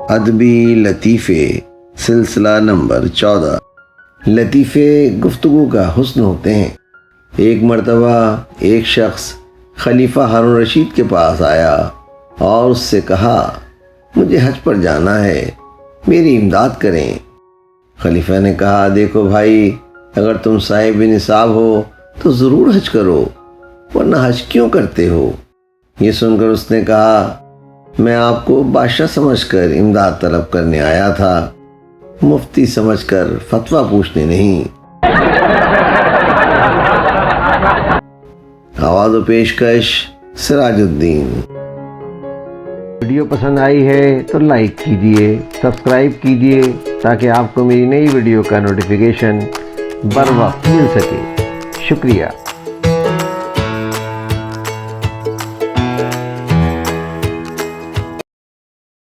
ادبی لطیفے سلسلہ نمبر 14۔ لطیفے گفتگو کا حسن ہوتے ہیں۔ ایک مرتبہ ایک شخص خلیفہ ہارون رشید کے پاس آیا اور اس سے کہا، مجھے حج پر جانا ہے، میری امداد کریں۔ خلیفہ نے کہا، دیکھو بھائی، اگر تم صاحب نصاب ہو تو ضرور حج کرو، ورنہ حج کیوں کرتے ہو؟ یہ سن کر اس نے کہا، میں آپ کو بادشاہ سمجھ کر امداد طلب کرنے آیا تھا، مفتی سمجھ کر فتویٰ پوچھنے نہیں۔ آواز و پیشکش سراج الدین۔ ویڈیو پسند آئی ہے تو لائک کیجئے، سبسکرائب کیجئے تاکہ آپ کو میری نئی ویڈیو کا نوٹیفیکیشن بر وقت مل سکے۔ شکریہ۔